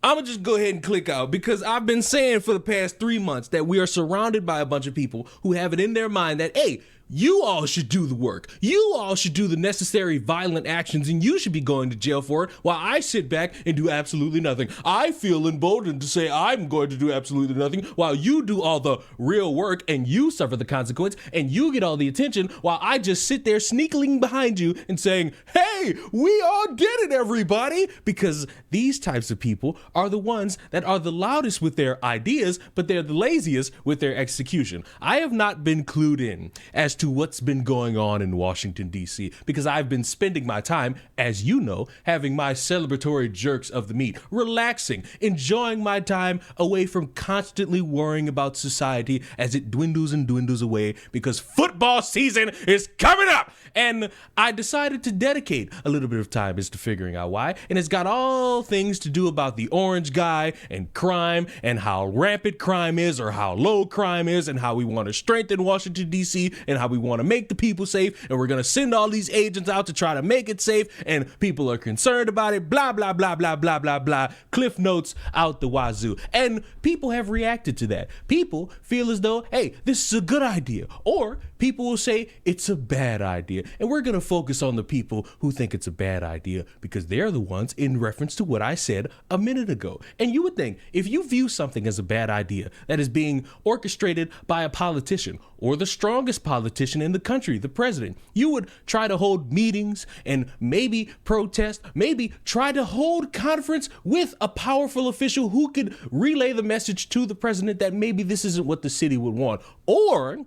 I'm going to just go ahead and click out because I've been saying for the past 3 months that we are surrounded by a bunch of people who have it in their mind that, hey, you all should do the work. You all should do the necessary violent actions and you should be going to jail for it while I sit back and do absolutely nothing. I feel emboldened to say I'm going to do absolutely nothing while you do all the real work and you suffer the consequence and you get all the attention while I just sit there sneakling behind you and saying, hey, we all get it, everybody. Because these types of people are the ones that are the loudest with their ideas, but they're the laziest with their execution. I have not been clued in as to what's been going on in Washington, D.C., because I've been spending my time, as you know, having my celebratory jerks of the meat, relaxing, enjoying my time away from constantly worrying about society as it dwindles and dwindles away because football season is coming up. And I decided to dedicate a little bit of time as to figuring out why. And it's got all things to do about the orange guy and crime and how rampant crime is or how low crime is and how we want to strengthen Washington, D.C. and how we want to make the people safe. And we're going to send all these agents out to try to make it safe. And people are concerned about it. Blah, blah, blah, blah, blah, blah, blah. Cliff notes out the wazoo. And people have reacted to that. People feel as though, hey, this is a good idea. Or people will say it's a bad idea. And we're going to focus on the people who think it's a bad idea because they're the ones in reference to what I said a minute ago. And you would think if you view something as a bad idea that is being orchestrated by a politician or the strongest politician in the country, the president, you would try to hold meetings and maybe protest, maybe try to hold conference with a powerful official who could relay the message to the president that maybe this isn't what the city would want. Or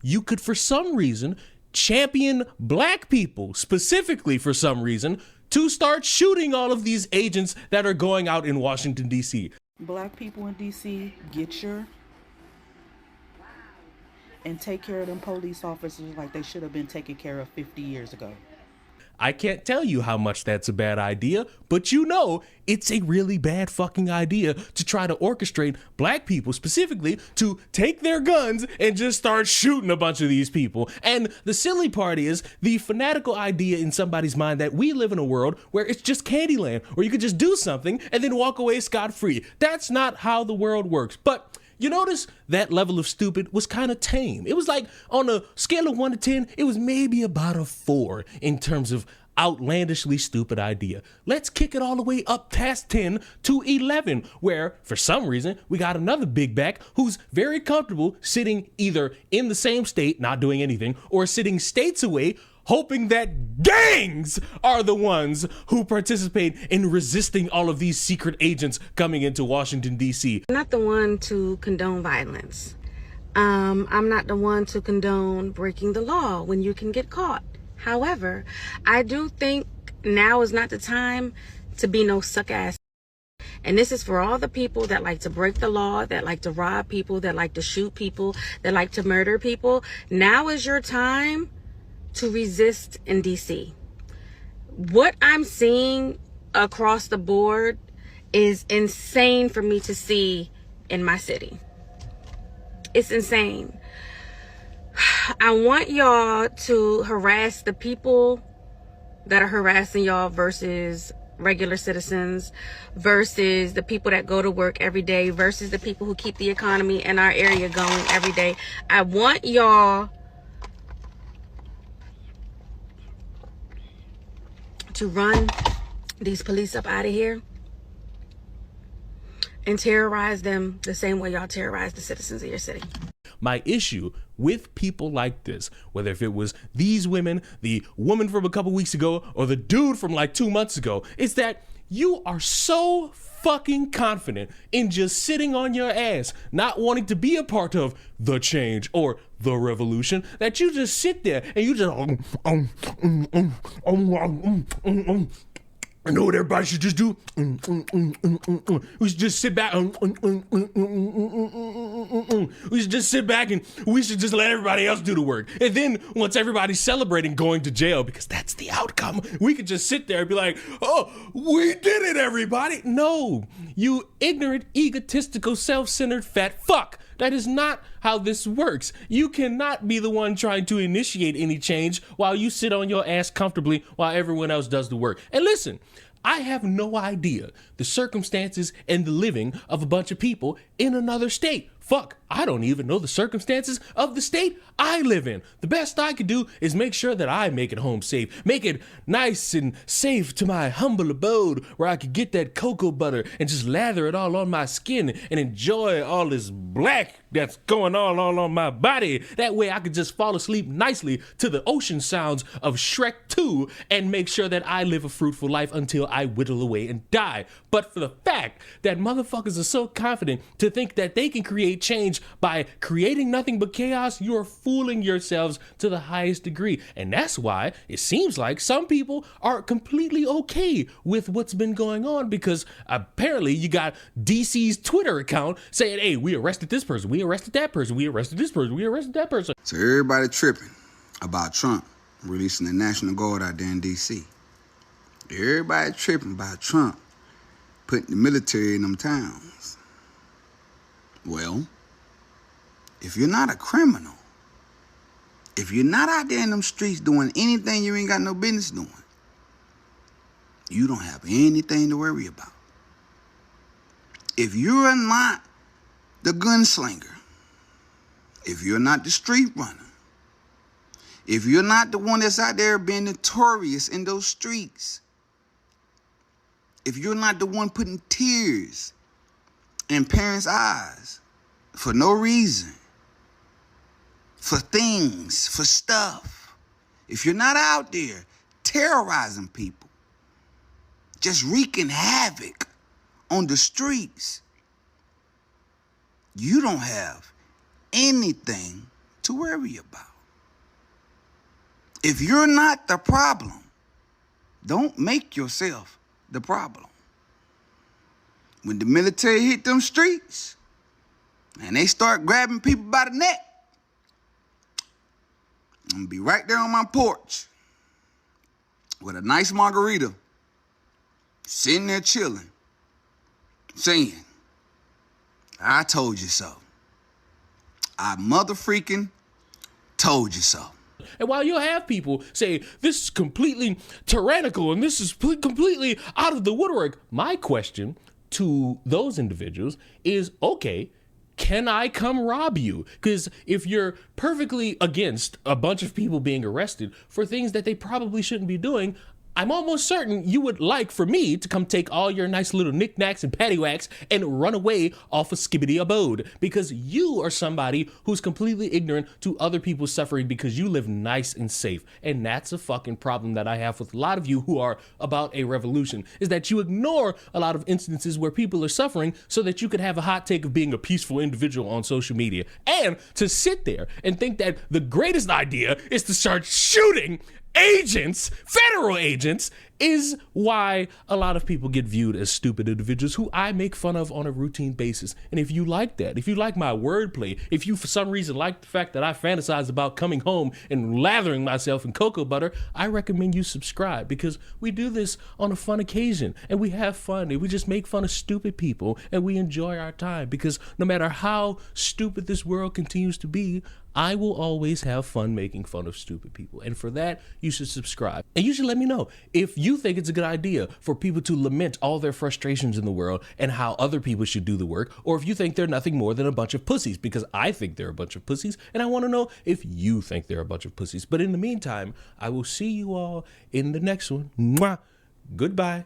you could, for some reason, champion black people, specifically for some reason, to start shooting all of these agents that are going out in Washington, D.C. Black people in D.C., get your and take care of them police officers like they should have been taken care of 50 years ago. I can't tell you how much that's a bad idea, but you know it's a really bad fucking idea to try to orchestrate black people specifically to take their guns and just start shooting a bunch of these people. And the silly part is the fanatical idea in somebody's mind that we live in a world where it's just Candyland, where you could just do something and then walk away scot-free. That's not how the world works. But you notice that level of stupid was kind of tame. It was like on a scale of 1 to 10, it was maybe about a 4 in terms of outlandishly stupid idea. Let's kick it all the way up past 10 to 11, where for some reason we got another big back who's very comfortable sitting either in the same state, not doing anything, or sitting states away, hoping that gangs are the ones who participate in resisting all of these secret agents coming into Washington, D.C. I'm not the one to condone violence. I'm not the one to condone breaking the law when you can get caught. However, I do think now is not the time to be no suck ass. And this is for all the people that like to break the law, that like to rob people, that like to shoot people, that like to murder people. Now is your time to resist in DC. What I'm seeing across the board is insane for me to see in my city. It's insane. I want y'all to harass the people that are harassing y'all versus regular citizens, versus the people that go to work every day, versus the people who keep the economy in our area going every day. I want y'all to run these police up out of here and terrorize them the same way y'all terrorize the citizens of your city. My issue with people like this, whether if it was these women, the woman from a couple weeks ago, or the dude from like 2 months ago, is that you are so fucking confident in just sitting on your ass, not wanting to be a part of the change or the revolution, that you just sit there and you just I know what everybody should just do. We should just sit back. We should just sit back and we should just let everybody else do the work. And then once everybody's celebrating going to jail, because that's the outcome, we could just sit there and be like, oh, we did it, everybody. No, you ignorant, egotistical, self-centered fat fuck. That is not how this works. You cannot be the one trying to initiate any change while you sit on your ass comfortably while everyone else does the work. And listen, I have no idea the circumstances and the living of a bunch of people in another state. Fuck, I don't even know the circumstances of the state I live in. The best I could do is make sure that I make it home safe, make it nice and safe to my humble abode where I could get that cocoa butter and just lather it all on my skin and enjoy all this black that's going on all on my body. That way I could just fall asleep nicely to the ocean sounds of Shrek 2 and make sure that I live a fruitful life until I whittle away and die. But for the fact that motherfuckers are so confident to think that they can create change by creating nothing but chaos, you're fooling yourselves to the highest degree. And that's why it seems like some people are completely okay with what's been going on, because apparently you got DC's Twitter account saying, hey, we arrested this person, we arrested that person, we arrested this person, we arrested that person. So everybody tripping about Trump releasing the National Guard out there in DC. Everybody tripping about Trump putting the military in them towns. Well, if you're not a criminal, if you're not out there in them streets doing anything you ain't got no business doing, you don't have anything to worry about. If you're not the gunslinger, if you're not the street runner, if you're not the one that's out there being notorious in those streets, if you're not the one putting tears in parents' eyes for no reason, for things, for stuff, if you're not out there terrorizing people, just wreaking havoc on the streets, you don't have anything to worry about. If you're not the problem, don't make yourself the problem. When the military hit them streets and they start grabbing people by the neck, I'm gonna be right there on my porch with a nice margarita, sitting there chilling, saying, I told you so. I motherfreaking told you so. And while you'll have people say, this is completely tyrannical and this is completely out of the woodwork, my question to those individuals is, okay, can I come rob you? Because if you're perfectly against a bunch of people being arrested for things that they probably shouldn't be doing, I'm almost certain you would like for me to come take all your nice little knickknacks and paddywhacks and run away off a skibbity abode, because you are somebody who's completely ignorant to other people's suffering because you live nice and safe. And that's a fucking problem that I have with a lot of you who are about a revolution, is that you ignore a lot of instances where people are suffering so that you could have a hot take of being a peaceful individual on social media, and to sit there and think that the greatest idea is to start shooting agents, federal agents, is why a lot of people get viewed as stupid individuals who I make fun of on a routine basis. And if you like that, if you like my wordplay, if you for some reason like the fact that I fantasize about coming home and lathering myself in cocoa butter, I recommend you subscribe, because we do this on a fun occasion and we have fun and we just make fun of stupid people and we enjoy our time, because no matter how stupid this world continues to be, I will always have fun making fun of stupid people. And for that, you should subscribe. And you should let me know if you think it's a good idea for people to lament all their frustrations in the world and how other people should do the work, or if you think they're nothing more than a bunch of pussies, because I think they're a bunch of pussies, and I want to know if you think they're a bunch of pussies. But in the meantime, I will see you all in the next one. Mwah. Goodbye.